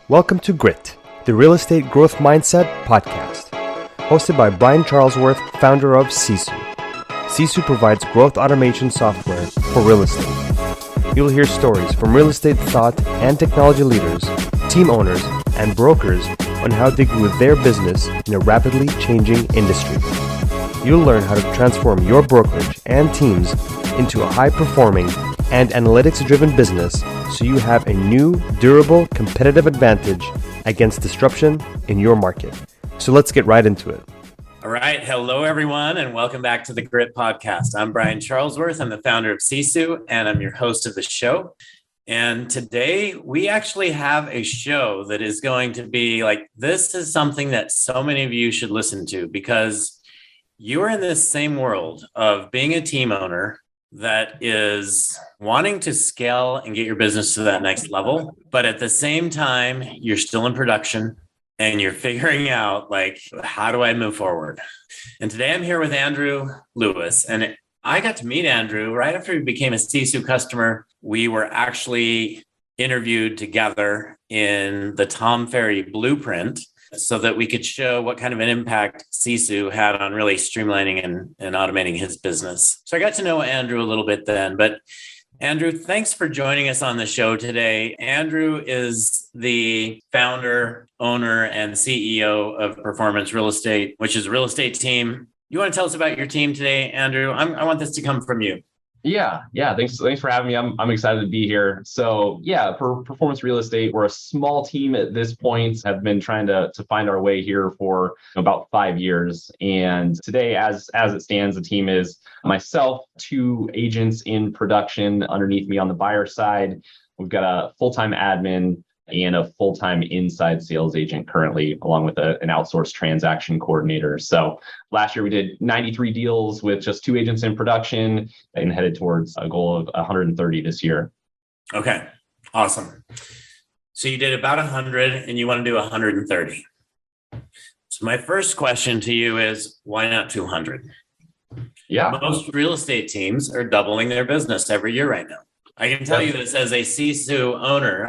Welcome to Grit, the Real Estate Growth Mindset podcast, hosted by Brian Charlesworth, founder of Sisu. Sisu provides growth automation software for real estate. You'll hear stories from real estate thought and technology leaders, team owners, and brokers on how they grew their business in a rapidly changing industry. You'll learn how to transform your brokerage and teams into a high-performing and analytics-driven business so you have a new, durable, competitive advantage against disruption in your market. So let's get right into it. All right. Hello, everyone, and welcome back to the Grit Podcast. I'm Brian Charlesworth. I'm the founder of Sisu, and I'm your host of the show. And today we actually have a show that is going to be like, this is something that so many of you should listen to because you are in this same world of being a team owner that is wanting to scale and get your business to that next level. But at the same time, you're still in production and you're figuring out like, how do I move forward? And today I'm here with Andrew Lewis. And I got to meet Andrew right after he became a Sisu customer. We were actually interviewed together in the Tom Ferry blueprint so that we could show what kind of an impact Sisu had on really streamlining and automating his business. So I got to know Andrew a little bit then. But Andrew, thanks for joining us on the show today. Andrew is the founder, owner, and CEO of Performance Real Estate, which is a real estate team. You want to tell us about your team today, Andrew? I want this to come from you. Yeah. Thanks for having me. I'm excited to be here. So for Performance Real Estate, we're a small team at this point, have been trying to find our way here for about 5 years. And today, as it stands, the team is myself, 2 agents in production underneath me on the buyer side. We've got a full-time admin and a full-time inside sales agent currently, along with an outsourced transaction coordinator. So last year we did 93 deals with just 2 agents in production and headed towards a goal of 130 this year. Okay, awesome. So you did about 100 and you want to do 130. So my first question to you is, why not 200? Yeah. Most real estate teams are doubling their business every year right now. I can tell you this as a Sisu owner.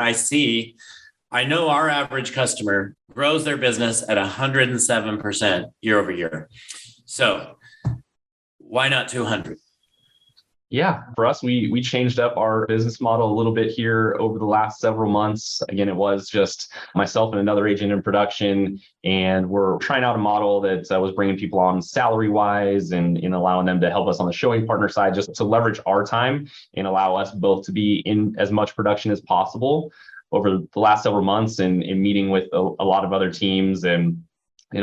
I know our average customer grows their business at 107% year over year. So why not 200? Yeah, for us, we changed up our business model a little bit here over the last several months. Again, it was just myself and another agent in production, and we're trying out a model that was bringing people on salary-wise and allowing them to help us on the showing partner side, just to leverage our time and allow us both to be in as much production as possible. Over the last several months and meeting with a lot of other teams and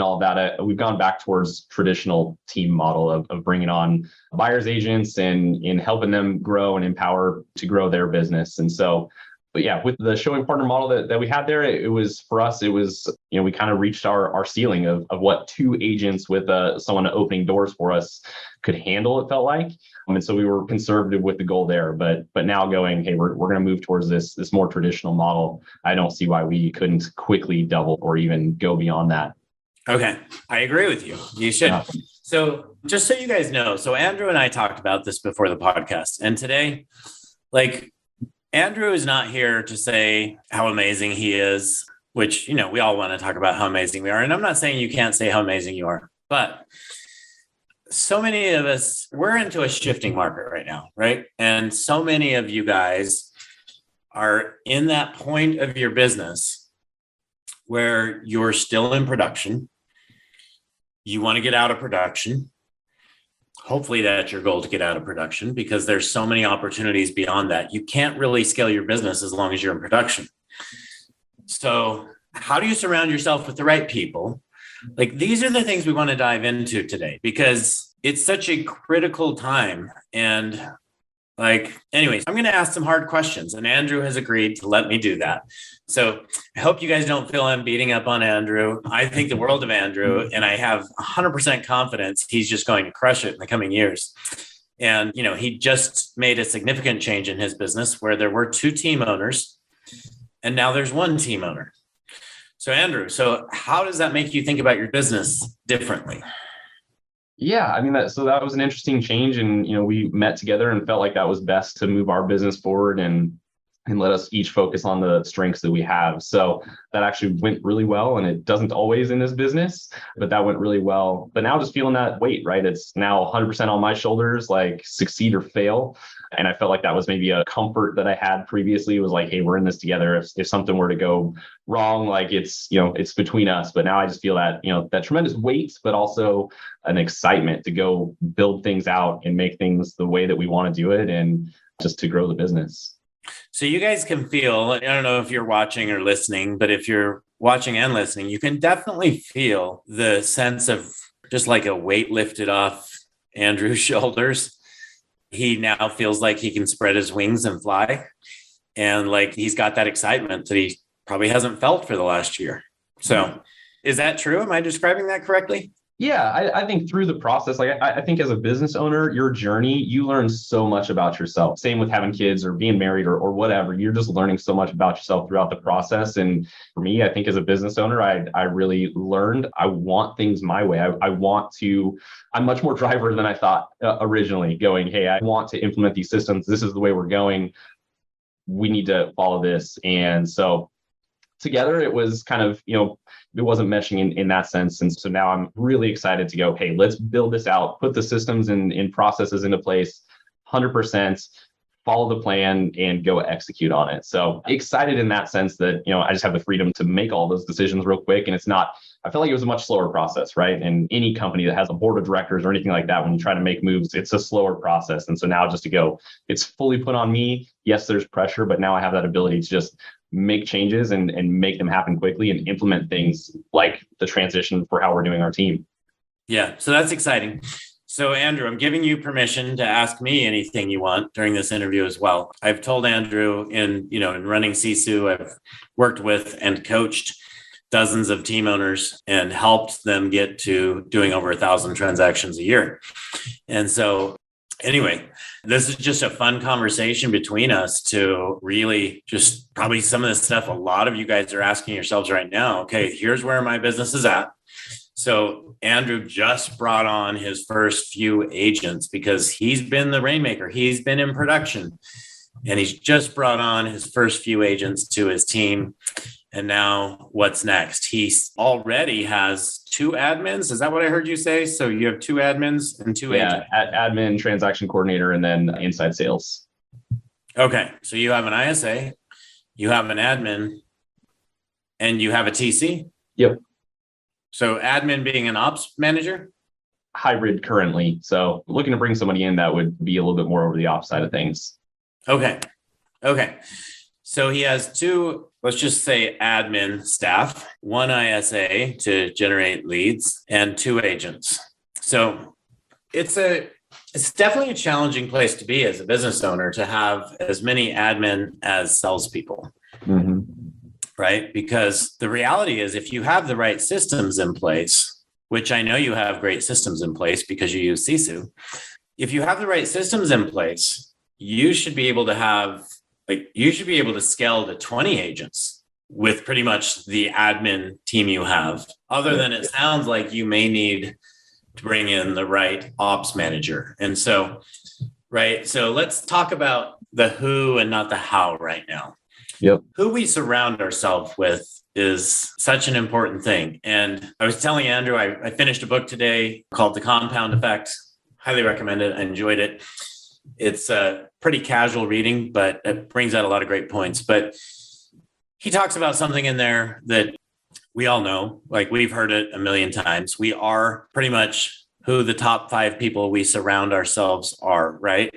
all of that, we've gone back towards traditional team model of bringing on buyers agents and helping them grow and empower to grow their business. And so, with the showing partner model that we had there, it was for us, we kind of reached our ceiling of what 2 agents with someone opening doors for us could handle, it felt like. And so we were conservative with the goal there, but now going, hey, we're going to move towards this more traditional model. I don't see why we couldn't quickly double or even go beyond that. Okay. I agree with you. You should. Yeah. So just so you guys know, so Andrew and I talked about this before the podcast. And today, Andrew is not here to say how amazing he is, which, we all want to talk about how amazing we are. And I'm not saying you can't say how amazing you are, but so many of us, we're into a shifting market right now, right? And so many of you guys are in that point of your business where you're still in production. You want to get out of production. Hopefully that's your goal, to get out of production, because there's so many opportunities beyond that. You can't really scale your business as long as you're in production. So how do you surround yourself with the right people? These are the things we want to dive into today, because it's such a critical time. And anyways, I'm going to ask some hard questions, and Andrew has agreed to let me do that. So I hope you guys don't feel I'm beating up on Andrew. I think the world of Andrew, and I have 100% confidence he's just going to crush it in the coming years. And, he just made a significant change in his business where there were 2 team owners, and now there's 1 team owner. So Andrew, how does that make you think about your business differently? Yeah, I mean, that was an interesting change. And, we met together and felt like that was best to move our business forward. And and let us each focus on the strengths that we have. So that actually went really well. And it doesn't always in this business, but that went really well. But now just feeling that weight, right? It's now 100% on my shoulders, like succeed or fail. And I felt like that was maybe a comfort that I had previously. It was like, hey, we're in this together. If something were to go wrong, like it's between us. But now I just feel that, that tremendous weight, but also an excitement to go build things out and make things the way that we want to do it and just to grow the business. So you guys can feel, I don't know if you're watching or listening, but if you're watching and listening, you can definitely feel the sense of just like a weight lifted off Andrew's shoulders. He now feels like he can spread his wings and fly. And like he's got that excitement that he probably hasn't felt for the last year. So is that true? Am I describing that correctly? Yeah, I think through the process, like I think as a business owner, your journey, you learn so much about yourself. Same with having kids or being married or whatever. You're just learning so much about yourself throughout the process. And for me, I think as a business owner, I really learned I want things my way. I'm much more driver than I thought originally, going, hey, I want to implement these systems. This is the way we're going. We need to follow this. And so together, it was kind of, it wasn't meshing in that sense. And so now I'm really excited to go, hey, let's build this out, put the systems and processes into place, 100%, follow the plan and go execute on it. So excited in that sense that, I just have the freedom to make all those decisions real quick. And I felt like it was a much slower process, right? And any company that has a board of directors or anything like that, when you try to make moves, it's a slower process. And so now just to go, it's fully put on me. Yes, there's pressure, but now I have that ability to just make changes and make them happen quickly and implement things like the transition for how we're doing our team. Yeah, so that's exciting. So Andrew, I'm giving you permission to ask me anything you want during this interview as well. I've told Andrew in running Sisu, I've worked with and coached dozens of team owners and helped them get to doing over 1,000 transactions a year. And so anyway, this is just a fun conversation between us to really just probably some of the stuff a lot of you guys are asking yourselves right now. Okay, here's where my business is at. So Andrew just brought on his first few agents because he's been the rainmaker. He's been in production and he's just brought on his first few agents to his team. And now what's next? He already has 2 admins. Is that what I heard you say? So you have 2 admins and 2 agents. Admin, transaction coordinator, and then inside sales. Okay. So you have an ISA, you have an admin, and you have a TC? Yep. So admin being an ops manager? Hybrid currently. So looking to bring somebody in that would be a little bit more over the ops side of things. Okay. So he has 2, let's just say admin staff, 1 ISA to generate leads, and 2 agents. So it's definitely a challenging place to be as a business owner to have as many admin as salespeople. Mm-hmm. Right? Because the reality is if you have the right systems in place, which I know you have great systems in place because you use Sisu, if you have the right systems in place, you should be able to scale to 20 agents with pretty much the admin team you have, other than it sounds like you may need to bring in the right ops manager. And so, right. So let's talk about the who and not the how right now. Yep. Who we surround ourselves with is such an important thing. And I was telling Andrew, I finished a book today called The Compound Effect. Highly recommend it. I enjoyed it. It's a pretty casual reading, but it brings out a lot of great points. But he talks about something in there that we all know, like we've heard it a million times. We are pretty much who the top 5 people we surround ourselves are, right?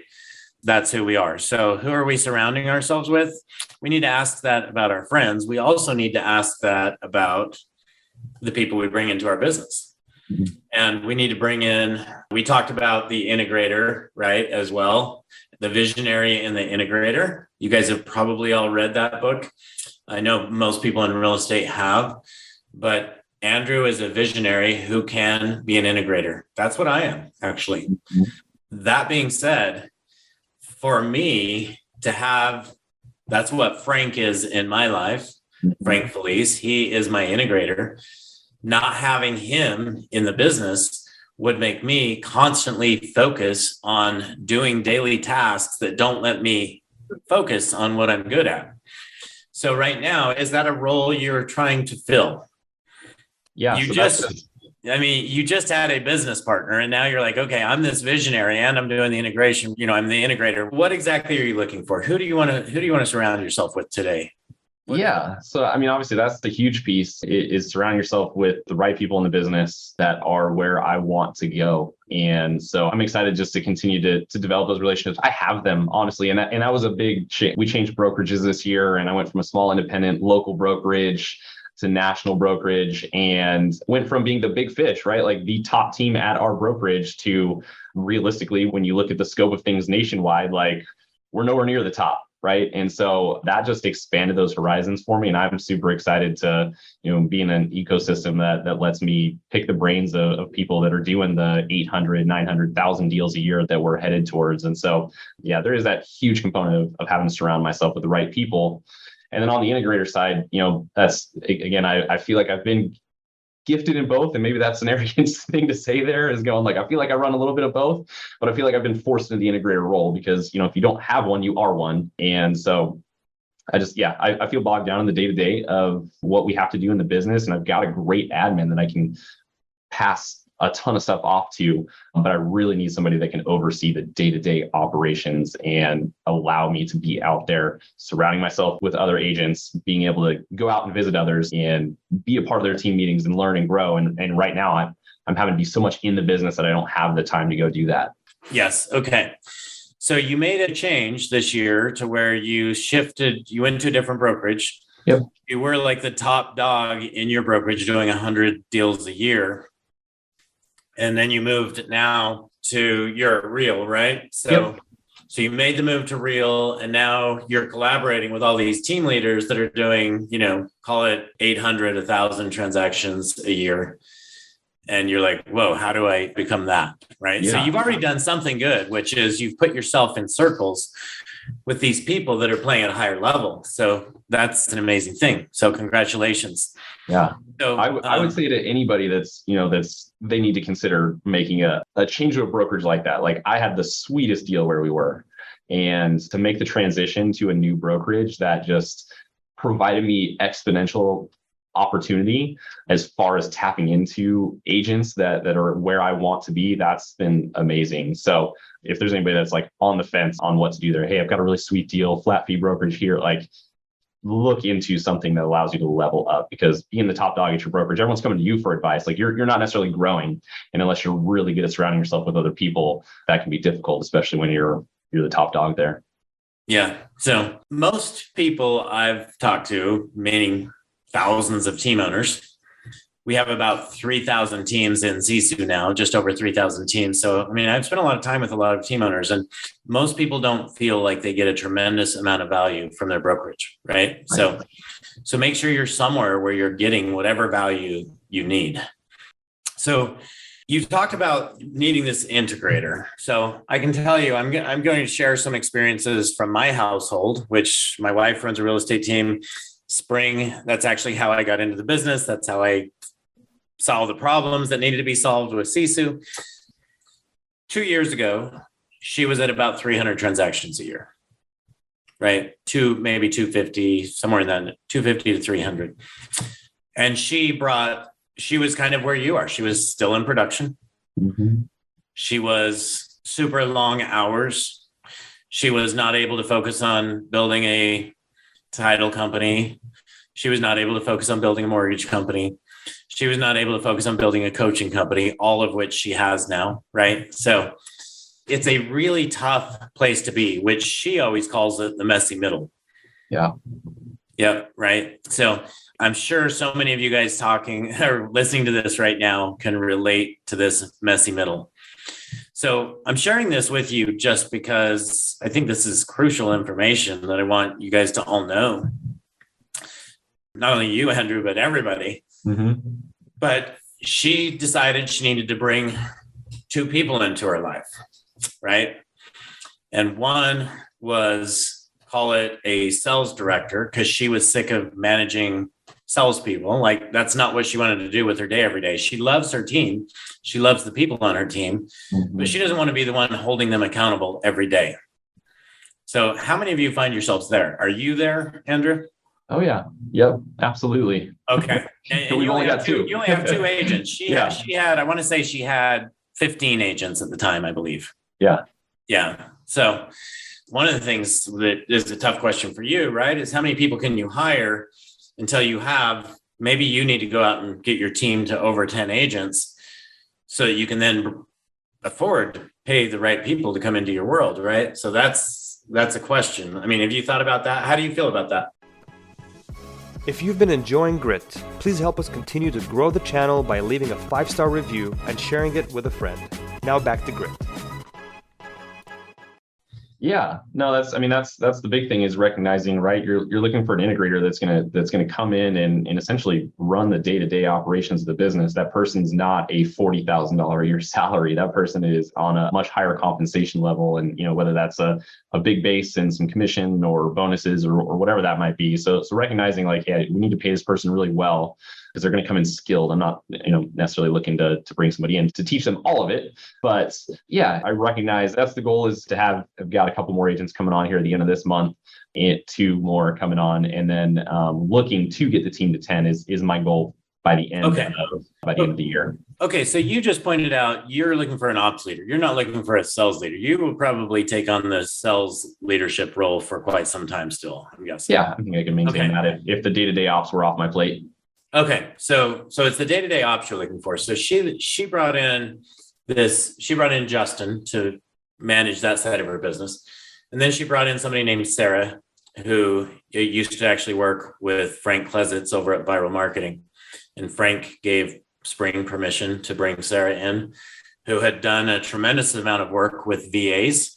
That's who we are. So who are we surrounding ourselves with? We need to ask that about our friends. We also need to ask that about the people we bring into our business. And we need to bring in, we talked about the integrator, right, as well, the visionary and the integrator. You guys have probably all read that book. I know most people in real estate have, but Andrew is a visionary who can be an integrator. That's what I am, actually. That being said, for me to have, that's what Frank is in my life. Frank Felice, he is my integrator. Not having him in the business would make me constantly focus on doing daily tasks that don't let me focus on what I'm good at. So right now, is that a role you're trying to fill? Yeah. You So you just had a business partner and now you're like, okay, I'm this visionary and I'm doing the integration. I'm the integrator. What exactly are you looking for? Who do you want to surround yourself with today? Yeah. So, obviously that's the huge piece is surround yourself with the right people in the business that are where I want to go. And so I'm excited just to continue to develop those relationships. I have them, honestly. And that was a big change. We changed brokerages this year and I went from a small independent local brokerage to national brokerage and went from being the big fish, right? Like the top team at our brokerage to realistically, when you look at the scope of things nationwide, like we're nowhere near the top. Right. And so that just expanded those horizons for me. And I'm super excited to, be in an ecosystem that lets me pick the brains of people that are doing the 800, 900,000 deals a year that we're headed towards. And so, yeah, there is that huge component of having to surround myself with the right people. And then on the integrator side, that's, again, I feel like I've been gifted in both. And maybe that's an arrogant thing to say there is going like, I feel like I run a little bit of both, but I feel like I've been forced into the integrator role because, if you don't have one, you are one. And so I feel bogged down in the day-to-day of what we have to do in the business. And I've got a great admin that I can pass a ton of stuff off to, but I really need somebody that can oversee the day-to-day operations and allow me to be out there surrounding myself with other agents, being able to go out and visit others and be a part of their team meetings and learn and grow. And right now I'm having to be so much in the business that I don't have the time to go do that. Yes. Okay. So you made a change this year to where you went to a different brokerage. Yep. You were like the top dog in your brokerage doing 100 deals a year. And then you moved now to your Real, right? So you made the move to Real and now you're collaborating with all these team leaders that are doing, call it 800, 1,000 transactions a year. And you're like, whoa, how do I become that? Right. Yeah. So you've already done something good, which is you've put yourself in circles with these people that are playing at a higher level. So that's an amazing thing. So congratulations. Yeah. So I would say to anybody that's they need to consider making a change to a brokerage like that. Like I had the sweetest deal where we were, and to make the transition to a new brokerage that just provided me exponential opportunity as far as tapping into agents that are where I want to be, that's been amazing. So if there's anybody that's like on the fence on what to do there, hey, I've got a really sweet deal, flat fee brokerage here, like look into something that allows you to level up, because being the top dog at your brokerage, everyone's coming to you for advice. Like you're not necessarily growing. And unless you're really good at surrounding yourself with other people, that can be difficult, especially when you're the top dog there. Yeah. So most people I've talked to, meaning thousands of team owners. We have about 3,000 teams in Sisu now, just over 3,000 teams. So, I've spent a lot of time with a lot of team owners, and most people don't feel like they get a tremendous amount of value from their brokerage, right? So make sure you're somewhere where you're getting whatever value you need. So you talked about needing this integrator. So I can tell you, I'm going to share some experiences from my household, which my wife runs a real estate team. Spring, that's actually how I got into the business. That's how I solved the problems that needed to be solved with Sisu. 2 years ago, she was at about 300 transactions a year, right? Maybe 250, somewhere in that 250 to 300. And she was kind of where you are. She was still in production. Mm-hmm. She was super long hours. She was not able to focus on building a title company. She was not able to focus on building a mortgage company. She was not able to focus on building a coaching company, all of which she has now, right? So it's a really tough place to be, which she always calls it the messy middle. Yeah. Yeah, right. So I'm sure so many of you guys talking or listening to this right now can relate to this messy middle. So I'm sharing this with you just because I think this is crucial information that I want you guys to all know. Not only you, Andrew, but everybody. Mm-hmm. But she decided she needed to bring two people into her life, right? And one was, call it a sales director, because she was sick of managing salespeople. Like that's not what she wanted to do with her day every day. She loves her team. She loves the people on her team, but she doesn't want to be the one holding them accountable every day. So how many of you find yourselves there? Are you there, Andrew? Oh yeah. Yep. Absolutely. Okay. And We've you only got two. You only have two agents. Yeah. She had, I want to say she had 15 agents at the time, I believe. Yeah. Yeah. So one of the things that is a tough question for you, right, is how many people can you hire until you have, maybe you need to go out and get your team to over 10 agents so that you can then afford to pay the right people to come into your world, right? So that's a question. I mean, have you thought about that? How do you feel about that? If you've been enjoying Grit, please help us continue to grow the channel by leaving a 5-star review and sharing it with a friend. Now back to Grit. Yeah, no, that's the big thing is recognizing, right? You're looking for an integrator that's gonna come in and essentially run the day-to-day operations of the business. That person's not a $40,000 a year salary. That person is on a much higher compensation level, and whether that's a big base and some commission or bonuses or whatever that might be. So recognizing like, yeah, we need to pay this person really well because they're going to come in skilled. I'm not, necessarily looking to bring somebody in to teach them all of it, but yeah, I recognize that's the goal, is to I've got a couple more agents coming on here at the end of this month, and 2 more coming on, and then looking to get the team to 10 is my goal by the end of the year. Okay, so you just pointed out you're looking for an ops leader. You're not looking for a sales leader. You will probably take on the sales leadership role for quite some time still, I'm guessing. Yeah, I think I can maintain that if the day-to-day ops were off my plate. Okay, so it's the day-to-day ops you're looking for. So she brought in Justin to manage that side of her business. And then she brought in somebody named Sarah, who used to actually work with Frank Klesitz over at Viral Marketing. And Frank gave Spring permission to bring Sarah in, who had done a tremendous amount of work with VAs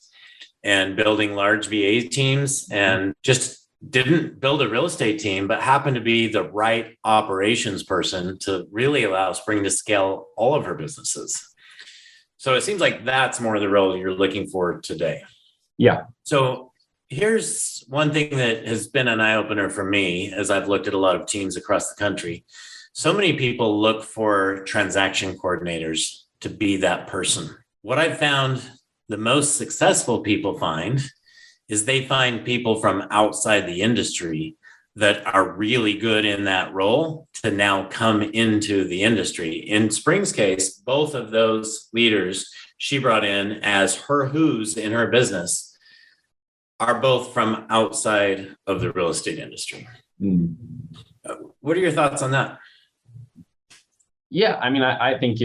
and building large VA teams, and just didn't build a real estate team, but happened to be the right operations person to really allow Spring to scale all of her businesses. So it seems like that's more the role you're looking for today. Yeah. So here's one thing that has been an eye-opener for me as I've looked at a lot of teams across the country. So many people look for transaction coordinators to be that person. What I've found the most successful people find is they find people from outside the industry that are really good in that role to now come into the industry. In Spring's case, both of those leaders she brought in as her who's in her business are both from outside of the real estate industry. What are your thoughts on that? Yeah, I mean, I think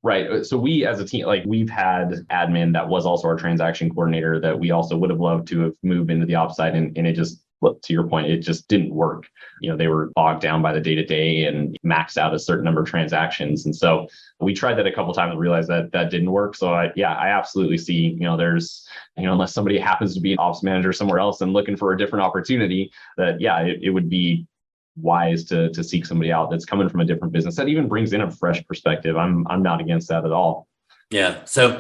right. So we as a team, like we've had admin that was also our transaction coordinator that we also would have loved to have moved into the ops side. And it just, to your point, it just didn't work. They were bogged down by the day-to-day and maxed out a certain number of transactions. And so we tried that a couple of times and realized that didn't work. So I absolutely see, there's, unless somebody happens to be an ops manager somewhere else and looking for a different opportunity, that, it would be wise to seek somebody out that's coming from a different business that even brings in a fresh perspective. I'm not against that at all. Yeah. So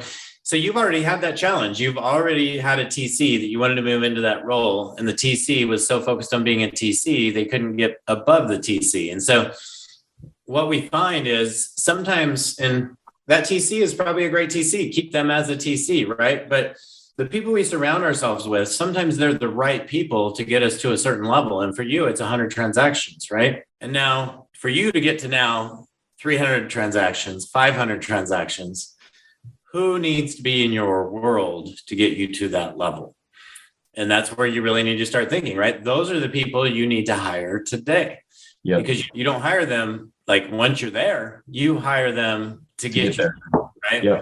you've already had that challenge. You've already had a TC that you wanted to move into that role. And the TC was so focused on being a TC, they couldn't get above the TC. And so what we find is sometimes, and that TC is probably a great TC, keep them as a TC, right? But the people we surround ourselves with, sometimes they're the right people to get us to a certain level. And for you, it's 100 transactions, right? And now for you to get to now 300 transactions, 500 transactions, who needs to be in your world to get you to that level? And that's where you really need to start thinking, right? Those are the people you need to hire today. Yep. Because you don't hire them like once you're there, you hire them to get you there, right? Yeah.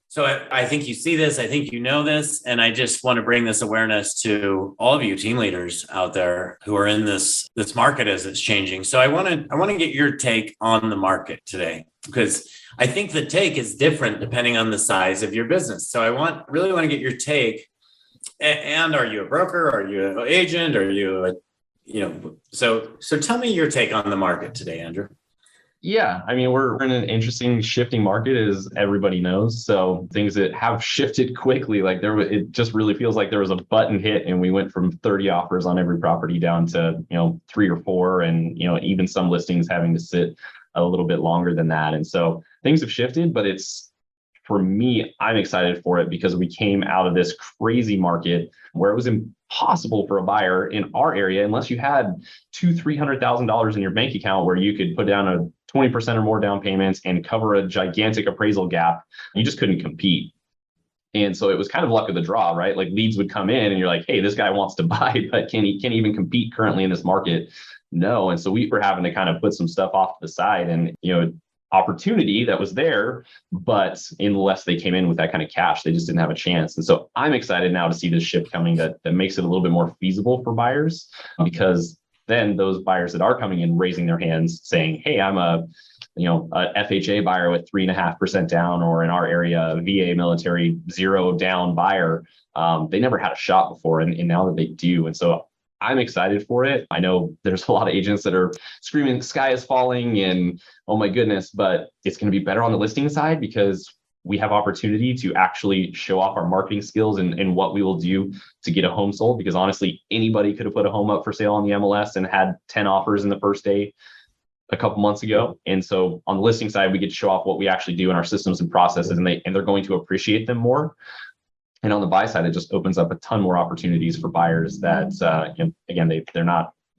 So I think you see this, I think you know this, and I just want to bring this awareness to all of you team leaders out there who are in this market as it's changing. So I want to get your take on the market today, because I think the take is different depending on the size of your business. So I really want to get your take. And are you a broker? Are you an agent? Are you so tell me your take on the market today, Andrew. Yeah, I mean, we're in an interesting shifting market, as everybody knows. So things that have shifted quickly, like it just really feels like there was a button hit and we went from 30 offers on every property down to, 3 or 4, and, even some listings having to sit a little bit longer than that. And so things have shifted, but it's for me, I'm excited for it because we came out of this crazy market where it was impossible for a buyer in our area, unless you had $200,000-$300,000 in your bank account where you could put down a 20% or more down payments and cover a gigantic appraisal gap. You just couldn't compete. And so it was kind of luck of the draw, right? Like leads would come in and you're like, hey, this guy wants to buy, but can he even compete currently in this market? No. And so we were having to kind of put some stuff off to the side and, opportunity that was there, but unless they came in with that kind of cash, they just didn't have a chance. And so I'm excited now to see this shift coming that makes it a little bit more feasible for buyers, because then those buyers that are coming in raising their hands saying, hey, I'm a FHA buyer with 3.5% down, or in our area, VA military 0 down buyer. They never had a shot before, and now that they do. And so I'm excited for it. I know there's a lot of agents that are screaming, the sky is falling and oh my goodness, but it's going to be better on the listing side because we have opportunity to actually show off our marketing skills and what we will do to get a home sold. Because honestly, anybody could have put a home up for sale on the MLS and had 10 offers in the first day a couple months ago. And so on the listing side, we get to show off what we actually do in our systems and processes, and they're going to appreciate them more. And on the buy side, it just opens up a ton more opportunities for buyers that, again, they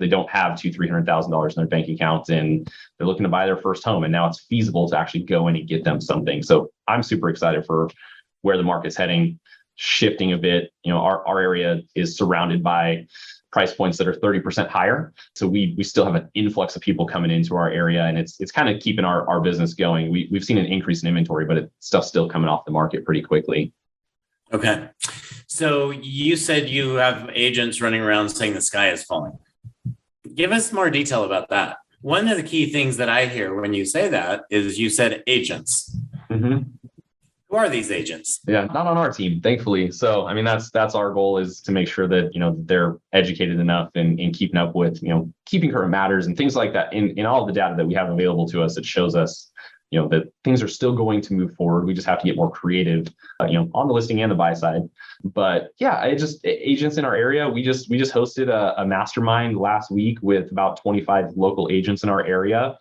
don't have $200,000-$300,000 in their bank account, and they're looking to buy their first home. And now it's feasible to actually go in and get them something. So I'm super excited for where the market's heading, shifting a bit. Our area is surrounded by price points that are 30% higher. So we still have an influx of people coming into our area, and it's kind of keeping our business going. We've seen an increase in inventory, but stuff's still coming off the market pretty quickly. Okay. So you said you have agents running around saying the sky is falling. Give us more detail about that. One of the key things that I hear when you say that is you said agents. Mm-hmm. Who are these agents? Yeah, not on our team, thankfully. So, I mean, that's our goal, is to make sure that, they're educated enough and keeping up with, keeping current matters and things like that in all of the data that we have available to us. It shows us that things are still going to move forward. We just have to get more creative, on the listing and the buy side. But yeah, agents in our area, we just hosted a mastermind last week with about 25 local agents in our area.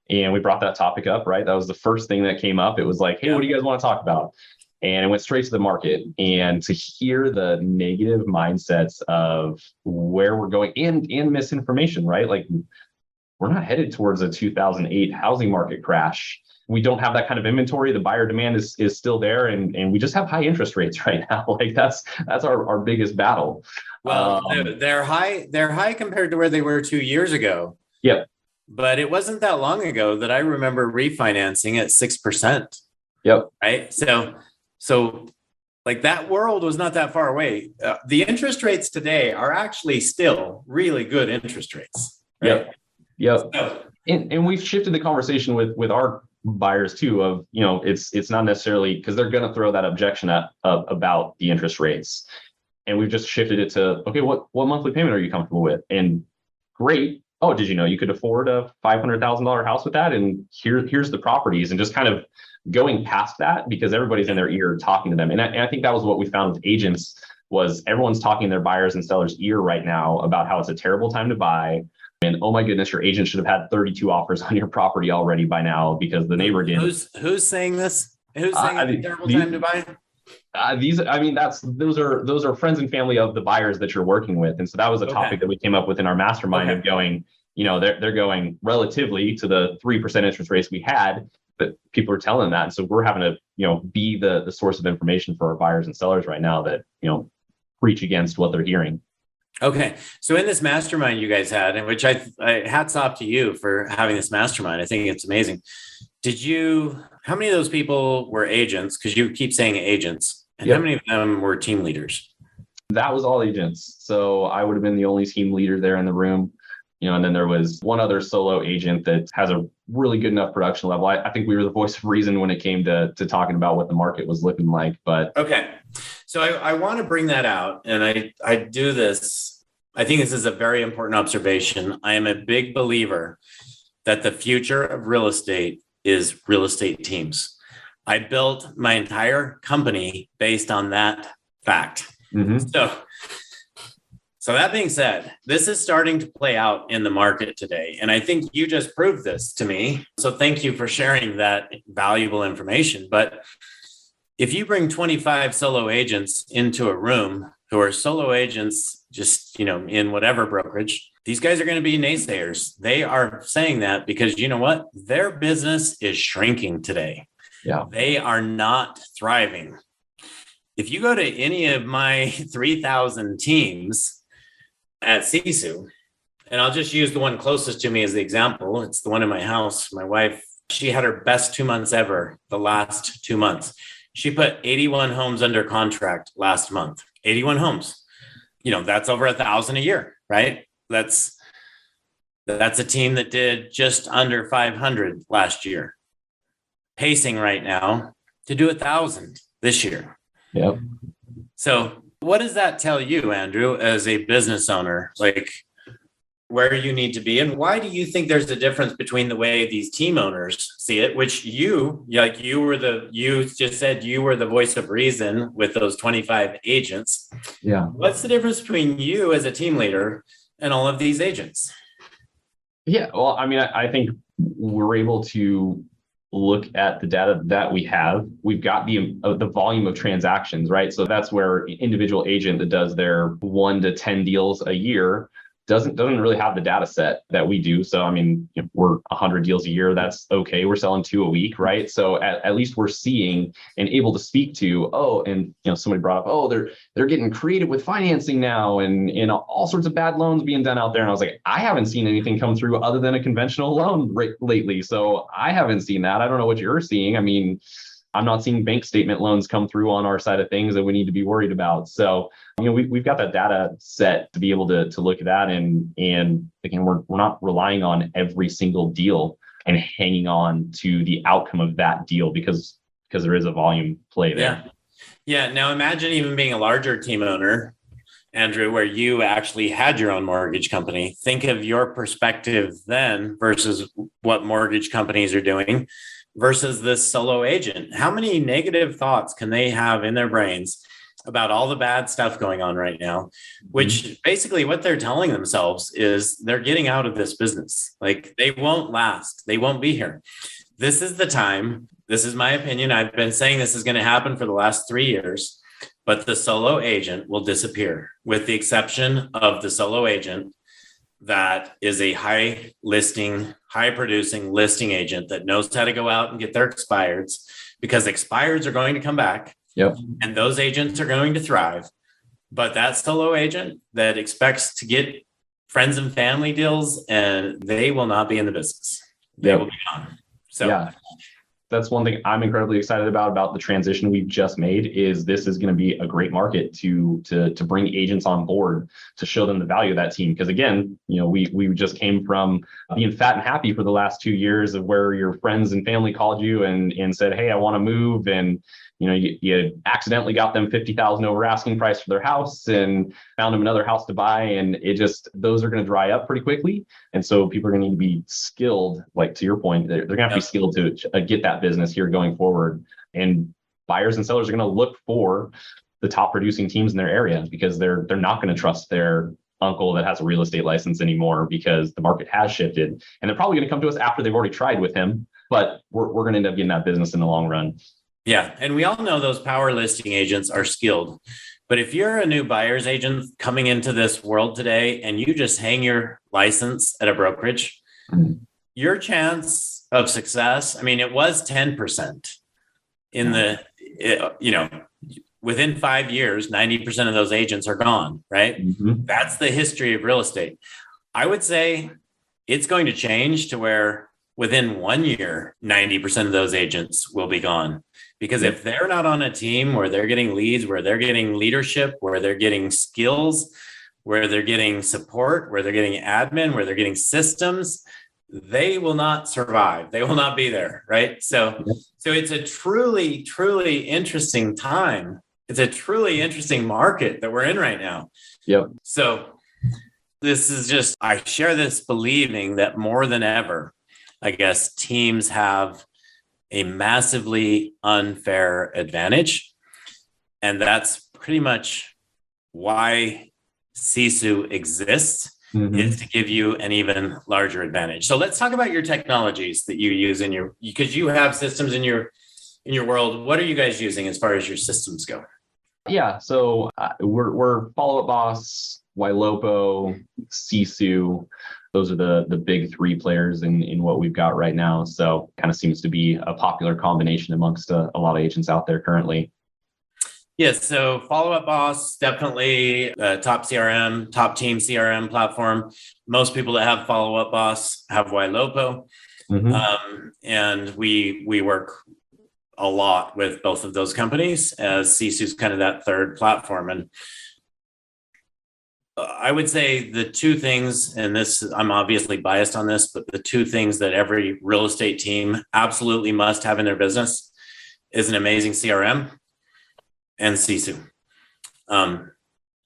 And we brought that topic up, right? That was the first thing that came up. It was like, hey, what do you guys want to talk about? And it went straight to the market. And to hear the negative mindsets of where we're going and misinformation, right? Like, we're not headed towards a 2008 housing market crash. We don't have that kind of inventory. The buyer demand is still there, and we just have high interest rates right now. Like that's our biggest battle. Well, they're high compared to where they were 2 years ago. Yep. But it wasn't that long ago that I remember refinancing at 6%. Yep. Right. So like that world was not that far away. The interest rates today are actually still really good interest rates. Right? Yep. So, and we've shifted the conversation with our buyers too, of, it's not necessarily because they're going to throw that objection about the interest rates. And we've just shifted it to, okay, what monthly payment are you comfortable with? And great. Oh, did you know you could afford a $500,000 house with that? And here's the properties, and just kind of going past that, because everybody's in their ear talking to them. And I think that was what we found with agents, was everyone's talking their buyers and sellers' ear right now about how it's a terrible time to buy. And oh my goodness, your agent should have had 32 offers on your property already by now because the neighbor did. Who's saying this? Who's saying it's a terrible time to buy? Those are friends and family of the buyers that you're working with. And so that was a topic that we came up with in our mastermind of going, they're going relatively to the 3% interest rates we had, but people are telling that. And so we're having to, be the source of information for our buyers and sellers right now that, preach against what they're hearing. Okay. So in this mastermind you guys had, and which I hats off to you for having this mastermind. I think it's amazing. How many of those people were agents? Because you keep saying agents. And How many of them were team leaders? That was all agents. So I would have been the only team leader there in the room. And then there was one other solo agent that has a really good enough production level. I think we were the voice of reason when it came to talking about what the market was looking like. But okay. So I want to bring that out, and I do this. I think this is a very important observation. I am a big believer that the future of real estate is real estate teams. I built my entire company based on that fact. Mm-hmm. So that being said, this is starting to play out in the market today. And I think you just proved this to me. So thank you for sharing that valuable information. But if you bring 25 solo agents into a room who are solo agents, just, in whatever brokerage, these guys are going to be naysayers. They are saying that because you know what? Their business is shrinking today. Yeah. They are not thriving. If you go to any of my 3,000 teams at Sisu, and I'll just use the one closest to me as the example. It's the one in my house. My wife, she had her best 2 months ever, the last 2 months. She put 81 homes under contract last month. 81 homes. That's over 1,000 a year, right? That's a team that did just under 500 last year. Pacing right now to do 1,000 this year. Yep. So what does that tell you, Andrew, as a business owner, like where you need to be? And why do you think there's a difference between the way these team owners see it, which you just said you were the voice of reason with those 25 agents. Yeah. What's the difference between you as a team leader and all of these agents? Yeah. Well, I think we're able to look at the data that we have. We've got the volume of transactions, right? So that's where individual agent that does their 1 to 10 deals a year doesn't really have the data set that we do. So, if we're 100 deals a year, that's okay. We're selling 2 a week, right? So at least we're seeing and able to speak to, somebody brought up, they're getting creative with financing now and all sorts of bad loans being done out there. And I was like, I haven't seen anything come through other than a conventional loan lately. So I haven't seen that. I don't know what you're seeing. I'm not seeing bank statement loans come through on our side of things that we need to be worried about. So, we've got that data set to be able to look at that. And again, we're not relying on every single deal and hanging on to the outcome of that deal because there is a volume play there. Yeah. Now imagine even being a larger team owner, Andrew, where you actually had your own mortgage company. Think of your perspective then versus what mortgage companies are doing versus this solo agent. How many negative thoughts can they have in their brains about all the bad stuff going on right now, which basically what they're telling themselves is they're getting out of this business. Like they won't last. They won't be here. This is the time. This is my opinion. I've been saying this is going to happen for the last 3 years, but the solo agent will disappear with the exception of the solo agent that is a high producing listing agent that knows how to go out and get their expireds because expireds are going to come back. Yep. And those agents are going to thrive. But that solo agent that expects to get friends and family deals, and they will not be in the business. They will be gone. So yeah. That's one thing I'm incredibly excited about the transition we've just made is this is going to be a great market to bring agents on board to show them the value of that team. Because again, we just came from being fat and happy for the last 2 years of where your friends and family called you and said, hey, I want to move. And you accidentally got them $50,000 over asking price for their house and found them another house to buy. And those are going to dry up pretty quickly. And so people are going to need to be skilled, like to your point, they're going to have to be skilled to get that business here going forward. And buyers and sellers are going to look for the top producing teams in their area because they're not going to trust their uncle that has a real estate license anymore because the market has shifted. And they're probably going to come to us after they've already tried with him, but we're going to end up getting that business in the long run. Yeah. And we all know those power listing agents are skilled. But if you're a new buyer's agent coming into this world today and you just hang your license at a brokerage, your chance of success, it was 10% within 5 years, 90% of those agents are gone, right? Mm-hmm. That's the history of real estate. I would say it's going to change to where within 1 year, 90% of those agents will be gone. Because if they're not on a team where they're getting leads, where they're getting leadership, where they're getting skills, where they're getting support, where they're getting admin, where they're getting systems, they will not survive. They will not be there, right? So it's a truly, truly interesting time. It's a truly interesting market that we're in right now. Yep. So this is just, I share this believing that more than ever, I guess teams have a massively unfair advantage. And that's pretty much why Sisu exists, is to give you an even larger advantage. So let's talk about your technologies that you use because you have systems in your in your world, what are you guys using as far as your systems go? Yeah, so we're Follow Up Boss, Ylopo, Sisu. Those are the big three players in what we've got right now. So kind of seems to be a popular combination amongst a lot of agents out there currently. Yes, so Follow Up Boss, definitely top CRM, top team CRM platform. Most people that have Follow Up Boss have Ylopo. And we work a lot with both of those companies, as Sisu's kind of that third platform. And I would say the two things, and this, I'm obviously biased on this, but the two things that every real estate team absolutely must have in their business is an amazing CRM and Sisu.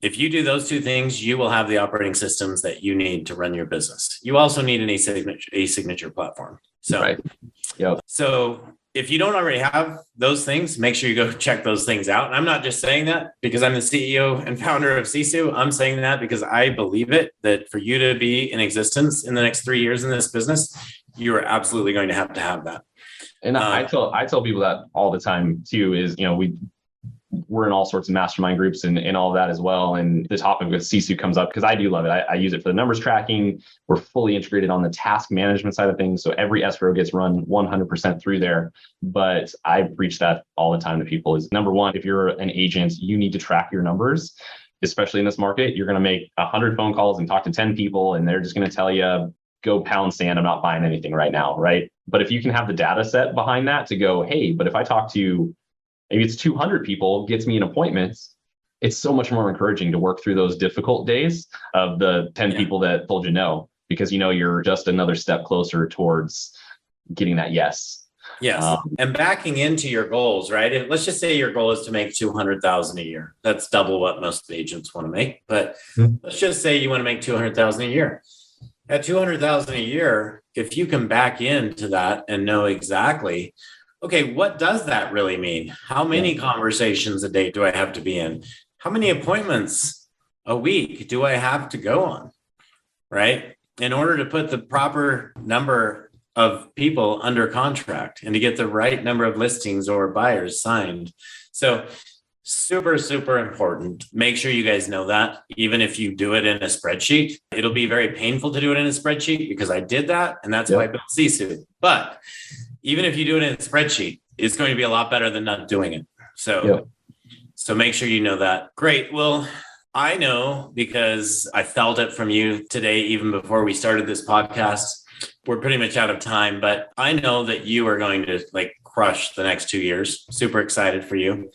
If you do those two things, you will have the operating systems that you need to run your business. You also need an e-signature platform. So, right. Yep. So if you don't already have those things, make sure you go check those things out. And I'm not just saying that because I'm the CEO and founder of Sisu. I'm saying that because I believe it, that for you to be in existence in the next 3 years in this business, you are absolutely going to have that. And I tell people that all the time too, is, we're in all sorts of mastermind groups and all of that as well. And the topic with Sisu comes up because I do love it. I use it for the numbers tracking. We're fully integrated on the task management side of things. So every escrow gets run 100% through there. But I preach that all the time to people is, number one, if you're an agent, you need to track your numbers, especially in this market. You're going to make 100 phone calls and talk to 10 people, and they're just going to tell you, go pound sand. I'm not buying anything right now. Right. But if you can have the data set behind that to go, hey, but if I talk to maybe it's 200 people, gets me an appointment, it's so much more encouraging to work through those difficult days of the 10 people that told you no, because you're just another step closer towards getting that yes. Yes. And backing into your goals, right? Let's just say your goal is to make 200,000 a year. That's double what most agents want to make. But let's just say you want to make 200,000 a year. At 200,000 a year, if you can back into that and know exactly, okay, what does that really mean? How many conversations a day do I have to be in? How many appointments a week do I have to go on, right? In order to put the proper number of people under contract and to get the right number of listings or buyers signed. So super, super important. Make sure you guys know that. Even if you do it in a spreadsheet, it'll be very painful to do it in a spreadsheet because I did that. And that's why I built Sisu. But even if you do it in a spreadsheet, it's going to be a lot better than not doing it. So make sure you know that. Great. Well, I know because I felt it from you today, even before we started this podcast. We're pretty much out of time, but I know that you are going to crush the next 2 years. Super excited for you.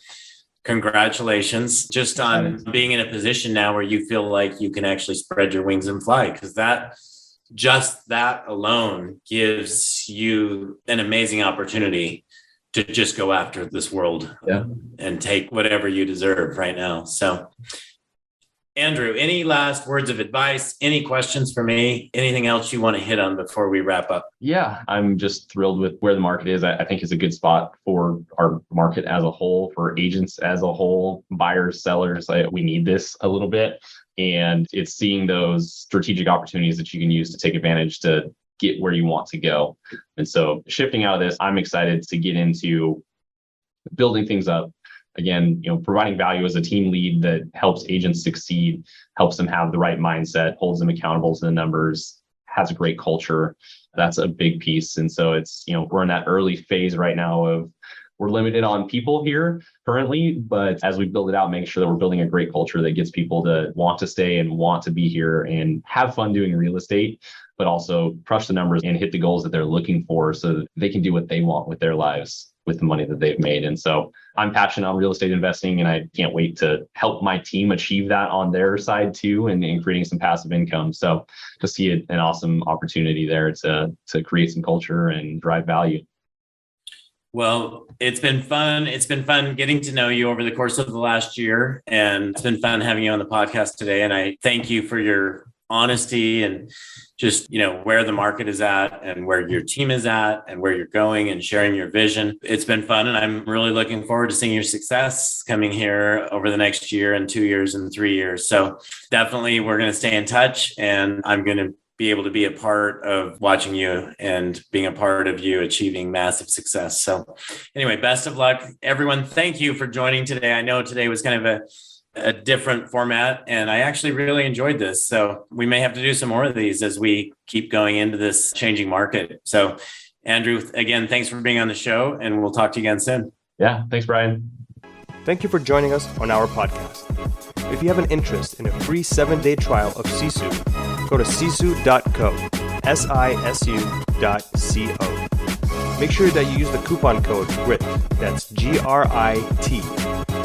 Congratulations just on being in a position now where you feel like you can actually spread your wings and fly, because that alone gives you an amazing opportunity to just go after this world and take whatever you deserve right now. So, Andrew, any last words of advice? Any questions for me? Anything else you want to hit on before we wrap up? Yeah, I'm just thrilled with where the market is. I think it's a good spot for our market as a whole, for agents as a whole, buyers, sellers. We need this a little bit. And it's seeing those strategic opportunities that you can use to take advantage to get where you want to go. And so shifting out of this, I'm excited to get into building things up. Again, providing value as a team lead that helps agents succeed, helps them have the right mindset, holds them accountable to the numbers, has a great culture. That's a big piece. And so it's, we're in that early phase right now of we're limited on people here currently, but as we build it out, make sure that we're building a great culture that gets people to want to stay and want to be here and have fun doing real estate, but also crush the numbers and hit the goals that they're looking for so that they can do what they want with their lives with the money that they've made. And so I'm passionate on real estate investing, and I can't wait to help my team achieve that on their side too, and creating some passive income. So to see an awesome opportunity there to create some culture and drive value. Well, it's been fun. It's been fun getting to know you over the course of the last year, and it's been fun having you on the podcast today. And I thank you for your honesty and just, where the market is at and where your team is at and where you're going and sharing your vision. It's been fun. And I'm really looking forward to seeing your success coming here over the next year and 2 years and 3 years. So definitely we're going to stay in touch, and I'm going to be able to be a part of watching you and being a part of you achieving massive success. So anyway, best of luck, everyone. Thank you for joining today. I know today was kind of a different format, and I actually really enjoyed this. So we may have to do some more of these as we keep going into this changing market. So Andrew, again, thanks for being on the show, and we'll talk to you again soon. Yeah, thanks, Brian. Thank you for joining us on our podcast. If you have an interest in a free 7-day trial of Sisu, go to sisu.co, sisu.co. Make sure that you use the coupon code GRIT, that's GRIT,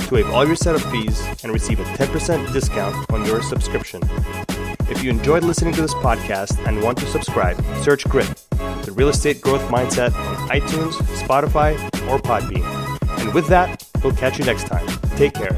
to waive all your setup fees and receive a 10% discount on your subscription. If you enjoyed listening to this podcast and want to subscribe, search GRIT, the Real Estate Growth Mindset, on iTunes, Spotify, or Podbean. And with that, we'll catch you next time. Take care.